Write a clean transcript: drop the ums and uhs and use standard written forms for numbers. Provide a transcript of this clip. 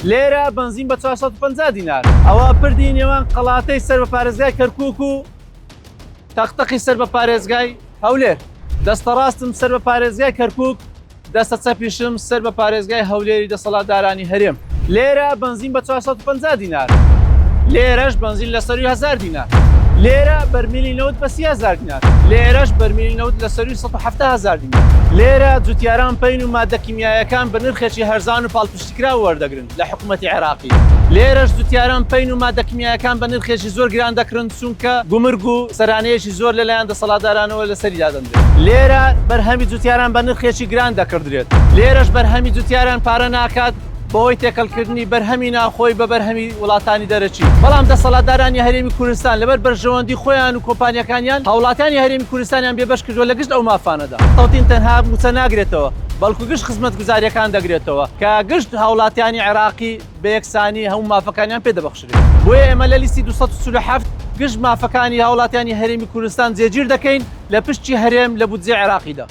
لێرە بنزین بە 450 دینار ئەوە پردی نێوان قەڵاتەی سەر بە پارێزگای کەرکووک و تەقتەقی سەر بە پارێزگای هەولێر. دەستە ڕاستم سەر بە پارێزگای کەرکووک، دەستە چەپیشم سەر بە پارێزگای هەولێری دەسەڵاتدارانی هەرێم. لێرە بنزین بە 450 دینار، لێرەش بنزین لە سەروی 1000 دینار، لێرە بەرمیلی نەوت بە 30000 دینار، لێرەش بەرمیلی نەوت لە سەروی 170000 دینار. لێرە جوتیاران پەین و مادە کیمیایەکان بە نرخێکی هەرزان و پاڵپشتیکرا وەردەگرن لە حکوومەتی عێراقی. لێرەش جوتیاران پەین و مادە کیمیایەکان بە نرخێکی زۆر گران دەکرن چونکە گومرگ و سەرانەیەکی زۆر لەلایەن دەسەڵاتدارانەوە لەسەریدا دەندرێت. لێرە بەرهەمی جوتیاران بە نرخێکی گران دەکردرێت، لێرەش بەرهەمی جوتیاران پارە ناکات بۆی تێکەڵکردنی بەرهەمی ناخۆی بە بەرهەمی وڵاتانی دەرەچی. بەڵام دەسەڵاتدارانی هەرێمی کوردستان لەبەر بەرژەوەندی خۆیان و کۆمپانیەکانیان هاوڵاتیانی هەرێمی کوردستانیان بێبەش کردووە لە گشت ئەو مافانەدا. تەوتین تەنها موچە ناگرێتەوە، بەڵکو گشت خزمەتگوزاریەکان دەگرێتەوە کە گشت هاوڵاتیانی عێراقی بە یەکسانی هەموو مافەکانیان پێدەبەخشرێت. بۆیە ئێمە لە لیستی 247 گشت مافەکانی هاوڵاتیانی هەرێمی کوردستان جێگیر دەکەین لە پشتی هەرێم لە بودجێ عێراقیدا.